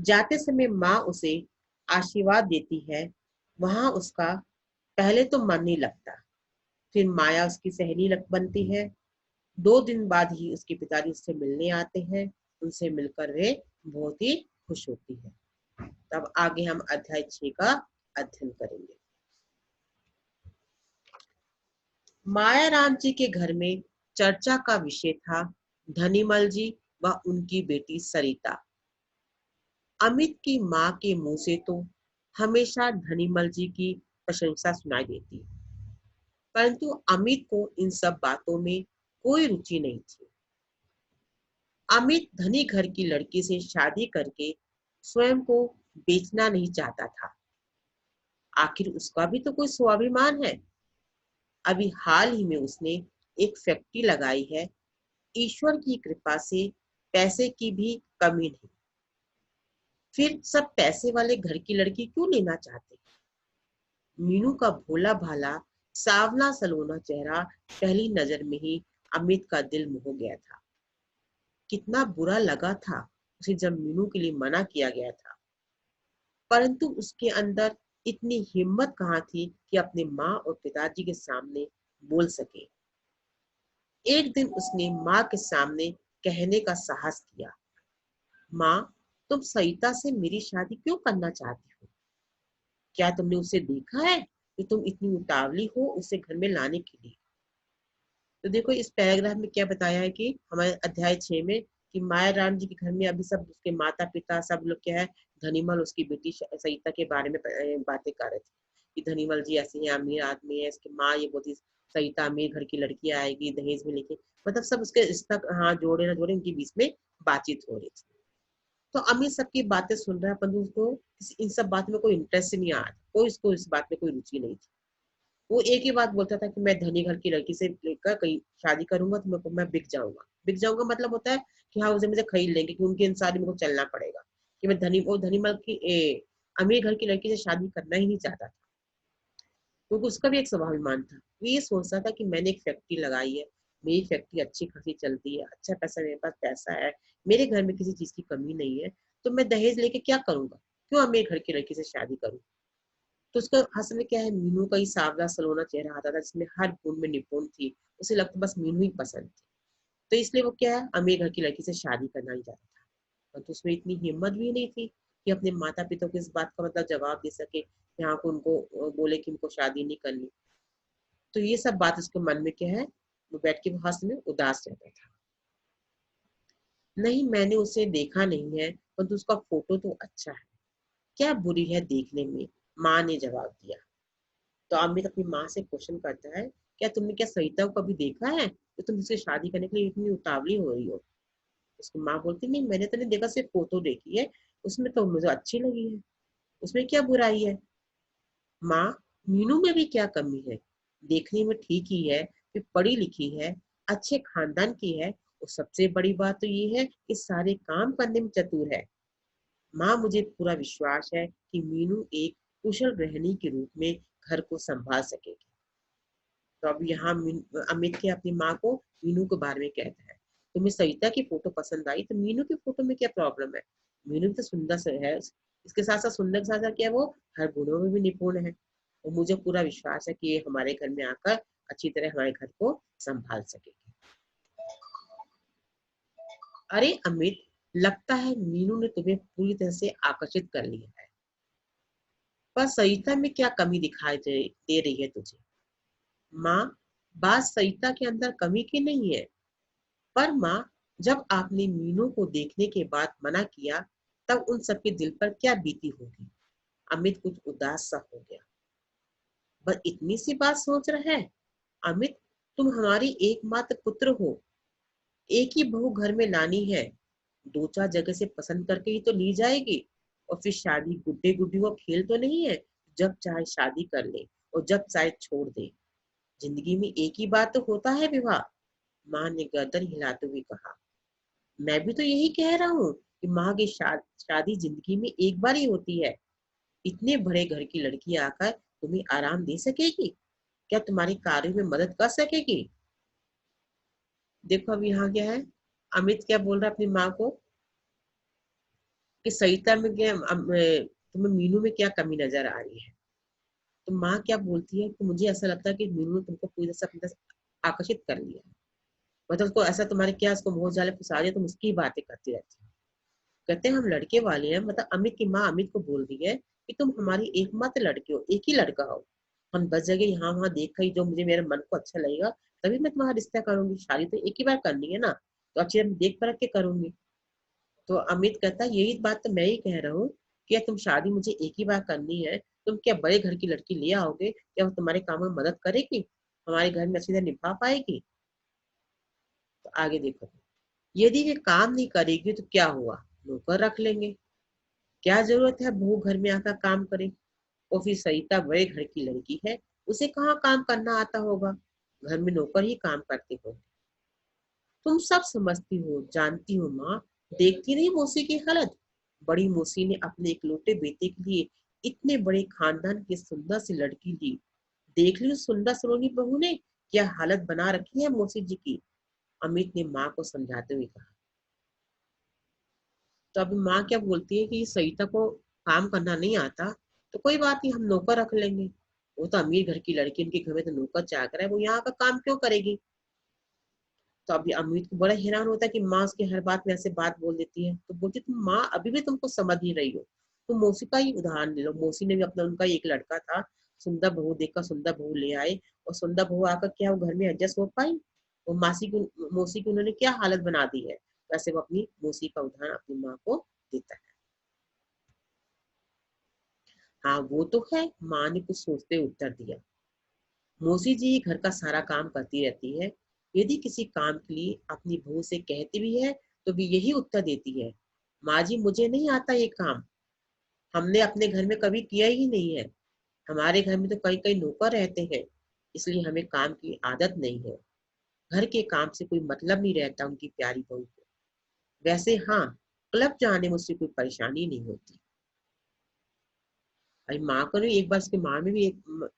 जाते समय माँ उसे आशीर्वाद देती है। वहां उसका पहले तो मन नहीं लगता, फिर माया उसकी सहेली बनती है। 2 दिन बाद ही उसके पिताजी उससे मिलने आते हैं। उनसे मिलकर वे बहुत ही खुश होती है। तब आगे हम अध्याय 6 का अध्ययन करेंगे। माया राम जी के घर में चर्चा का विषय था धनीमल जी व उनकी बेटी सरिता। अमित की माँ के मुंह से तो हमेशा धनीमल जी की प्रशंसा सुनाई देती, परंतु अमित को इन सब बातों में कोई रुचि नहीं थी। अमित धनी घर की लड़की से शादी करके स्वयं को बेचना नहीं चाहता था। आखिर उसका भी तो कोई स्वाभिमान है। अभी हाल ही में उसने एक फैक्ट्री लगाई है। ईश्वर की कृपा से पैसे की भी कमी नहीं। फिर सब पैसे वाले घर की लड़की क्यों लेना चाहते? मीनू का भोला भाला सावला सलोना चेहरा पहली नजर में ही अमित का दिल मोह गया था। कितना बुरा लगा था उसे जब मीनू के लिए मना किया गया था, परंतु उसके अंदर इतनी हिम्मत कहाँ थी कि अपने माँ और पिताजी के सामने बोल सके। एक दिन उसने माँ के सामने कहने का साहस किया, माँ, तुम सईता से मेरी शादी क्यों करना चाहती हो? क्या तुमने उसे देखा है कि तुम इतनी उतावली हो उसे घर में लाने के लिए? तो देखो इस पैराग्राफ में क्या बताया है कि हमारे अध्याय 6 में कि माया राम जी के घर में अभी सब उसके माता पिता सब लोग क्या है, धनीमल उसकी बेटी सईता के बारे में बातें कर रहे थे कि धनीमल जी ऐसे हैं, अमीर आदमी है, इसकी माँ ये बोलती सईता अमीर घर की लड़की आएगी दहेज में लेके। मतलब सब उसके रिश्ता हाँ जोड़े ना जोड़े उनके बीच में बातचीत हो रही थी। तो अमीर सबकी बातें सुन रहा है, परंतु उसको इन सब बातों में कोई इंटरेस्ट नहीं आ रहा, कोई उसको इस बात में कोई रुचि नहीं थी। वो एक ही बात बोलता था कि मैं धनी घर की लड़की से लेकर कहीं शादी करूंगा तो मेरे को मैं बिक जाऊंगा। बिक जाऊंगा मतलब होता है कि हाँ उसे मुझे खरीद लेंगे, कि उनके अनुसार ही मेरे को चलना पड़ेगा, कि मैं धनी मल की अमीर घर की लड़की से शादी करना ही नहीं चाहता था, क्योंकि उसका भी एक स्वाभिमान था। वो ये सोचता था कि मैंने एक फैक्ट्री लगाई है, मेरी फैक्ट्री अच्छी खासी चलती है, अच्छा पैसा मेरे पास पैसा है, मेरे घर में किसी चीज की कमी नहीं है, तो मैं दहेज लेके क्या करूंगा, क्यों अमीर घर की लड़की से शादी करूं? तो उसका असल में क्या है, मीनू का ही सावला सलोना चेहरा आता था जिसमें हर गुण में निपुण थी। उसे लगता बस मीनू ही पसंद थी, तो इसलिए वो क्या है अमीर घर की लड़की से शादी करना ही चाहता था। और तो उसमें इतनी हिम्मत भी नहीं थी कि अपने माता पिता को इस बात का मतलब जवाब दे सके, यहाँ को उनको बोले कि उनको शादी नहीं करनी। तो ये सब बात उसके मन में क्या है, वो बैठ के वो हंस में उदास रहता था। नहीं, मैंने उसे देखा नहीं है, परंतु उसका फोटो तो अच्छा है, क्या बुरी है देखने में, माँ ने जवाब दिया। तो अमित अपनी माँ से क्वेश्चन करता है, क्या तुमने क्या सरिता को कभी देखा है तो तुम उससे शादी करने के लिए इतनी उतावली हो रही हो? उसकी माँ बोलती, नहीं मैंने तो नहीं देखा, सिर्फ फोटो देखी है, उसमें तो मुझे अच्छी लगी है, उसमें क्या बुराई है? माँ, मीनू में भी क्या कमी है? देखने में ठीक ही है, फिर पढ़ी लिखी है, अच्छे खानदान की है, और सबसे बड़ी बात तो ये है कि सारे काम करने में चतुर है। माँ, मुझे पूरा विश्वास है कि मीनू एक कुशल गृहिणी के रूप में घर को संभाल सकेगी। तो अब यहाँ अमित के अपनी माँ को मीनू के बारे में कहता है, तुम्हें सरिता की फोटो पसंद आई तो मीनू की फोटो में क्या प्रॉब्लम है? मीनू तो सुंदर से है, इसके साथ साथ सुंदर के साथ साथ क्या है, वो हर गुणों में भी निपुण है, और मुझे पूरा विश्वास है कि ये हमारे घर में आकर अच्छी तरह हमारे घर को संभाल सकेगी। अरे अमित, लगता है मीनू ने तुम्हें पूरी तरह से आकर्षित कर लिया है, पर सरिता में क्या कमी दिखाई दे रही है तुझे? माँ, बात सरिता के अंदर कमी की नहीं है, पर माँ, जब आपने मीनू को देखने के बाद मना किया तब उन सबके दिल पर क्या बीती होगी? अमित कुछ उदास सा हो गया। बस इतनी सी बात सोच रहा है? अमित, तुम हमारी एकमात्र पुत्र हो, एक ही बहू घर में लानी है, दो चार जगह से पसंद करके ही तो ली जाएगी। और फिर शादी गुड्डे गुड्डी वो खेल तो नहीं है, जब चाहे शादी कर ले और जब चाहे छोड़ दे। जिंदगी में एक ही बार तो होता है विवाह। माँ ने गर्दन हिलाते हुए कहा, मैं भी तो यही कह रहा हूँ कि माँ की शादी जिंदगी में एक बार ही होती है। इतने बड़े घर की लड़की आकर तुम्हें आराम दे सकेगी? क्या तुम्हारे कार्य में मदद कर सकेगी? देखो अब यहाँ क्या है, अमित क्या बोल रहा है अपनी माँ को, कि सरिता में क्या तुम्हें मीनू में क्या कमी नजर आ रही है। तो माँ क्या बोलती है कि मुझे ऐसा लगता है कि मीनू ने तुमको पूरी तरह से अपनी तरफ आकर्षित कर लिया है। मतलब उसको ऐसा तुम्हारे क्या उसको बहुत ज्यादा फंसा दिया, तुम उसकी ही बातें करती रहती हो। कहते हैं हम लड़के वाले हैं, मतलब अमित की माँ अमित को बोल रही है कि तुम हमारी एकमात्र लड़की हो, एक ही लड़का हो। हम 10 जगह यहाँ वहां देख ही जो मुझे मेरे मन को अच्छा लगेगा तभी मैं तुम्हारा रिश्ता करूंगी, शादी तो एक ही बार करनी है ना, तो अच्छी तरह देख परख के करूंगी। तो अमित कहता है यही बात तो मैं ही कह रहा हूँ, कि तुम शादी मुझे एक ही बार करनी है, तुम क्या बड़े घर की लड़की ले आओगे, क्या वो तुम्हारे काम में मदद करेगी, हमारे घर में अच्छी तरह निभा पाएगी। तो आगे देखो, यदि वे काम नहीं करेगी तो क्या हुआ, नौकर रख लेंगे, क्या जरूरत है बहू घर में आकर काम करे। और फिर सरिता बड़े घर की लड़की है, उसे कहाँ काम करना आता होगा, घर में नौकर ही काम करते हो। तुम सब समझती हो, जानती हो माँ, देखती नहीं मौसी की हालत। बड़ी मौसी ने अपने इकलौते बेटे के लिए इतने बड़े खानदान की सुंदर सी लड़की ली, देख ली उस सुंदर सलोनी बहू ने क्या हालत बना रखी है मौसी जी की। अमित ने माँ को समझाते हुए कहा। तो अभी माँ क्या बोलती है कि सरिता को काम करना नहीं आता, तो कोई बात नहीं, हम नौकर रख लेंगे। वो तो अमीर घर की लड़की, उनके घर में तो नौकर चाकर है, वो यहाँ का काम क्यों करेगी। तो अभी अमित को बड़ा हैरान होता है कि माँ उसकी हर बात में ऐसे बात बोल देती है। तो बोलती तुम माँ अभी भी तुमको समझ नहीं रही हो, तुम मौसी का ही उदाहरण ले लो। मौसी ने भी अपना, उनका एक लड़का था, सुंदर बहू देखकर सुंदर बहू ले आए, और सुंदर बहू आकर क्या वो घर में एडजस्ट हो पाई, वो मासी की मौसी की उन्होंने क्या हालत बना दी है। वैसे वो अपनी मौसी का उदाहरण अपनी माँ को देता है। हाँ वो तो है, माँ ने कुछ सोचते हुए उत्तर दिया। मौसी जी घर का सारा काम करती रहती है, यदि किसी काम के लिए अपनी बहू से कहती भी है तो भी यही उत्तर देती है, माँ जी मुझे नहीं आता ये काम, हमने अपने घर में कभी किया ही नहीं है, हमारे घर में तो कई कई नौकर रहते हैं, इसलिए हमें काम की आदत नहीं है। घर के काम से कोई मतलब नहीं रहता उनकी प्यारी बहू को। वैसे हाँ, क्लब जाने में उससे कोई परेशानी नहीं होती। अरे माँ को नहीं, एक बार उसकी माँ में भी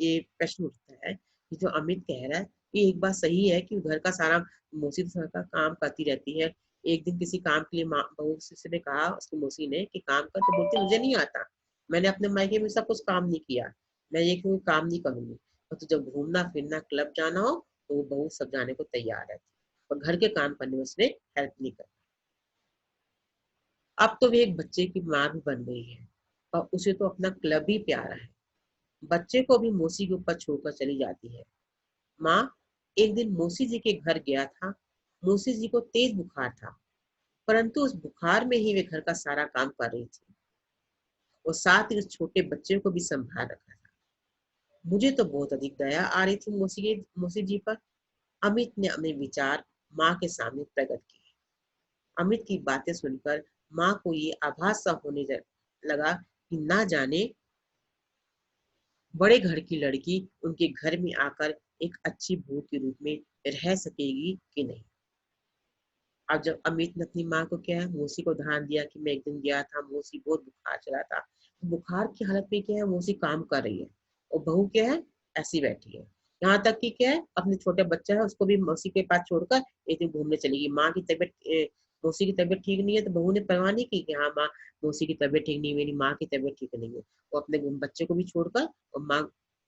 ये प्रश्न उठता है कि जो अमित कह रहा है ये एक बात सही है कि घर का सारा मौसी तो का काम करती रहती है। एक दिन किसी काम के लिए माँ बहू से ने कहा उसकी मौसी ने कि काम कर, तो बोलती मुझे नहीं आता, मैंने अपने मायके में सब कुछ काम नहीं किया, मैं ये क्यों काम नहीं करूंगी। और तो जब घूमना फिरना क्लब जाना हो तो वो बहू सब जाने को तैयार रहती है, और घर के काम करने में उसने हेल्प नहीं कर। अब तो वे एक बच्चे की माँ भी बन गई है, और उसे तो अपना क्लब ही प्यारा है। बच्चे को भी मौसी के ऊपर छोड़कर चली जाती है। माँ, एक दिन मौसी जी के घर गया था, मौसी जी को तेज बुखार था, परंतु उस बुखार में ही वे घर का सारा काम कर रही थी, और साथ ही उस छोटे बच्चे को भी संभाल रखा था। मुझे तो बहुत अधिक दया आ रही थी मौसी जी पर। अमित ने अपने विचार माँ के सामने प्रकट किए। अमित की बातें सुनकर माँ को ये आभास सा होने लगा कि ना जाने बड़े घर की लड़की उनके घर में आकर एक अच्छी बहू के रूप में रह सकेगी कि नहीं। अब जब अमित ने अपनी माँ को क्या है मौसी को ध्यान दिया कि मैं एक दिन गया था, मौसी बहुत बुखार चला था, तो बुखार की हालत में क्या है मौसी काम कर रही है, और बहू क्या है ऐसी बैठी है। यहाँ तक कि क्या है अपने छोटे बच्चा है उसको भी मौसी के पास छोड़कर एक दिन घूमने चलेगी। माँ की तबीयत मौसी की तबीयत ठीक नहीं है, तो बहू ने परवाह नहीं की कि हाँ माँ मौसी की तबीयत ठीक नहीं है, मेरी माँ की तबीयत ठीक नहीं है। वो अपने बच्चे को भी छोड़कर, और माँ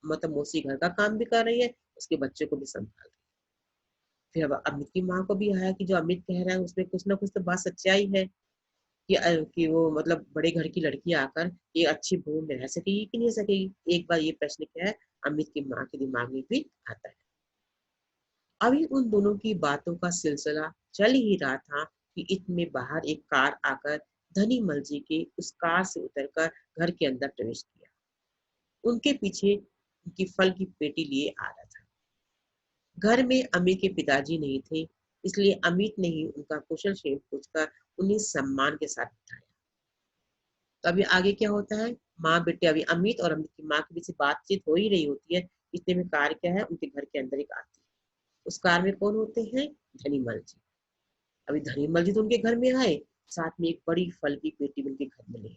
मतलब मौसी घर का काम भी कर रही है, उसके बच्चे को भी संभाल। फिर अब अमित की माँ को भी आया कि जो अमित कह रहा है उसमें कुछ ना कुछ तो बात सच्चाई है, कि वो मतलब बड़े घर की लड़की आकर ये अच्छी बहू में रह सकेगी कि नहीं सकेगी। एक बार ये प्रश्न क्या है अमित की माँ के दिमाग में भी आता है। अभी उन दोनों की बातों का सिलसिला चल ही रहा था कि इतने बाहर एक कार आकर धनी मल जी के उस कार से उतरकर घर के अंदर प्रवेश किया। उनके पीछे उनकी फल की पेटी लिए आ रहा था। घर में अमित के पिताजी नहीं थे, इसलिए अमित ने ही उनका कुशल क्षेम पूछकर उन्हें सम्मान के साथ बिठाया। तो अभी आगे क्या होता है, माँ बेटे अभी अमित और अमित की माँ के बीच बातचीत हो ही रही होती है। इतने में कार क्या है उनके घर के अंदर एक आती है। उस कार में कौन होते हैं, धनीमल जी। अभी धनीमल जी तो उनके घर में आए, साथ में एक बड़ी फल की पेटी उनके घर में ले आए।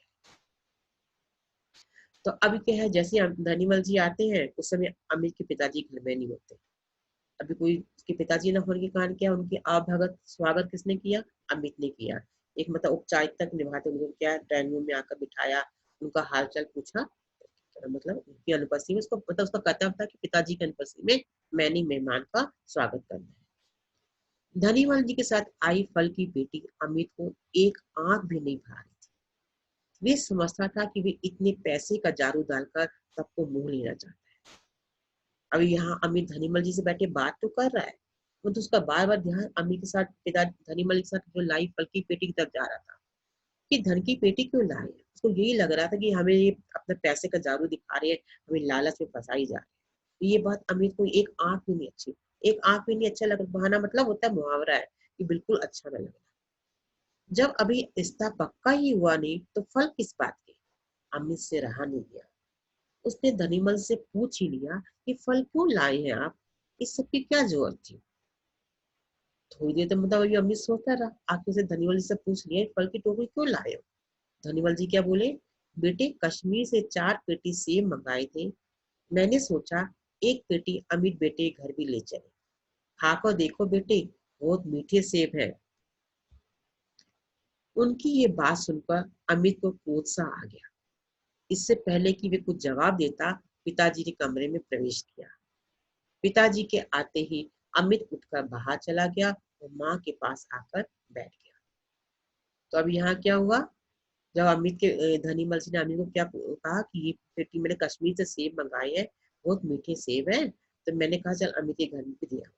तो अभी क्या है जैसे धनीमल जी आते हैं उस समय अमित के पिताजी घर में नहीं होते। अभी कोई उसके पिताजी न होने के कारण क्या उनकी आवभगत स्वागत किसने किया, अमित ने किया। एक मतलब औपचारिकता निभाते उनको क्या ड्राइंग रूम में आकर बिठाया, उनका हालचाल पूछा, मतलब उनकी अनुपस्थिति में उसको मतलब उसका कर्तव्य था कि पिताजी की अनुपस्थिति में मैंने मेहमान का स्वागत करना है। धनीवाल जी के साथ आई फल की बेटी अमित को एक आंख भी नहीं भरा रही थी। वे समझता था कि वे इतने पैसे का जादू डालकर सबको मोह लेना चाहता है। अभी यहाँ अमित धनीमल जी से बैठे बात तो कर रहा है, वो तो उसका बार बार ध्यान अमित के साथ पिता धनीमल के साथ जो लाई फल की पेटी की तरफ जा रहा था कि धन की पेटी क्यों लाए। उसको यही लग रहा था कि हमें ये अपने पैसे का जादू दिखा रहे हैं, हमें लालच में फंसाई जा रही है। ये बात अमित को एक आंख भी नहीं अच्छी, एक आंख भी नहीं अच्छा लग रहा। बहाना मतलब होता है मुहावरा है कि बिल्कुल अच्छा न लगे। जब अभी रिश्ता पक्का ही हुआ नहीं तो फल किस बात के। अमित से रहा नहीं गया, उसने धनीमल से पूछ ही लिया कि फल क्यों लाए हैं आप, इस सब की क्या जरूरत थी। थोड़ी देर तो मतलब अभी अमित सोचता रहा, आखिर से धनीमल जी से पूछ लिया फल की टोकरी क्यों लाए हो। धनीमल जी क्या बोले, बेटे कश्मीर से 4 पेटी सेब मंगाए थे, मैंने सोचा एक पेटी अमित बेटे घर भी ले चले, खाकर देखो बेटे बहुत मीठे सेब हैं। उनकी ये बात सुनकर अमित को क्रोध सा आ गया। इससे पहले कि वे कुछ जवाब देता, पिताजी ने कमरे में प्रवेश किया। पिताजी के आते ही अमित उठकर बाहर चला गया और माँ के पास आकर बैठ गया। तो अब यहाँ क्या हुआ, जब अमित के धनीमल जी ने अमित को क्या कहा कि ये बेटी मैंने कश्मीर से सेब मंगाए हैं, बहुत मीठे सेब हैं, तो मैंने कहा चल अमित के घर में भी दिया।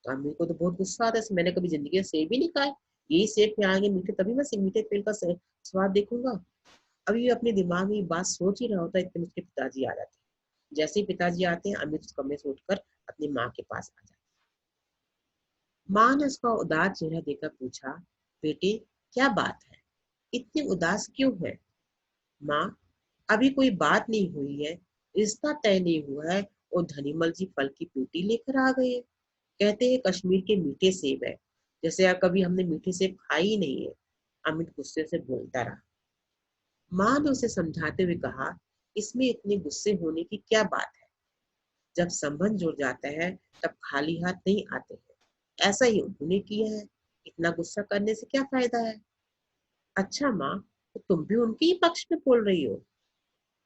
तो अमित को तो बहुत गुस्सा आता है, मैंने कभी जिंदगी में सेब ही नहीं खाए, यही सेब खाएंगे मीठे तभी मैं मीठे तेल का स्वाद देखूंगा। अभी ये अपने दिमाग में ये बात सोच ही रहा होता है, इतने उसके पिताजी आ जाते हैं। जैसे ही पिताजी आते हैं अमित उस कमरे से उठकर अपनी माँ के पास आ जाता है। माँ ने उसका उदास चेहरा देखकर पूछा, बेटे क्या बात है, इतने उदास क्यों है। माँ अभी कोई बात नहीं हुई है, रिश्ता तय नहीं हुआ है और धनीमल जी फल की पेटी लेकर आ गए हैं। कहते हैं कश्मीर के मीठे सेब है, जैसे यार कभी हमने मीठे सेब खाए ही नहीं है। अमित गुस्से से बोलता रहा। माँ ने उसे समझाते हुए कहा, इसमें इतने गुस्से होने की क्या बात है, जब संबंध जुड़ जाता है तब खाली हाथ नहीं आते हैं, ऐसा ही उन्होंने किया है, इतना गुस्सा करने से क्या फायदा है। अच्छा माँ, तो तुम भी उनके ही पक्ष में बोल रही हो।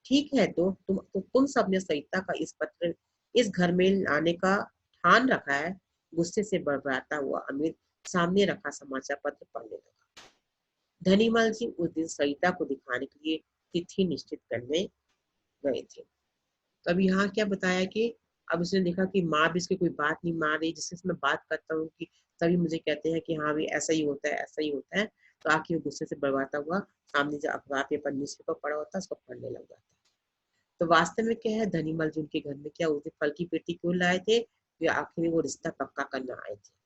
ठीक है, तो तुम सबने सरिता का इस पत्र इस घर में लाने का ठान रखा है। गुस्से से बड़बड़ाता हुआ अमित सामने रखा समाचार पत्र पढ़ने लगा। धनीमल जी उस दिन सरिता को दिखाने के लिए तिथि निश्चित करने गए थे। तो अब यहाँ क्या बताया कि अब उसने देखा कि माँ भी इसकी कोई बात नहीं मान रही, जिससे मैं बात करता हूँ कि सभी मुझे कहते हैं कि हाँ भाई ऐसा ही होता है, ऐसा ही होता है। तो आखिर वो गुस्से से बर्बादा हुआ, सामने जो अखबार पेपर न्यूज़पेपर पड़ा होता है उसको पढ़ने लग जाता है। तो वास्तव में क्या है, धनीमल जी उनके घर में क्या उस दिन फल की पेटी क्यों लाए थे, वे आखिर में वो रिश्ता पक्का करना आए थे।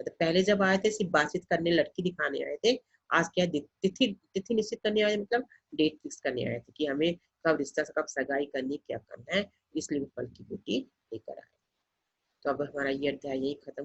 मतलब पहले जब आए थे सिर्फ बातचीत करने लड़की दिखाने आए थे, आज क्या तिथि तिथि निश्चित करने आए, मतलब डेट फिक्स करने आए थे कि हमें कब रिश्ता कब सगाई करनी क्या करना है, इसलिए वो फल की पेटी लेकर आए। तो अब हमारा ये अध्याय यही खत्म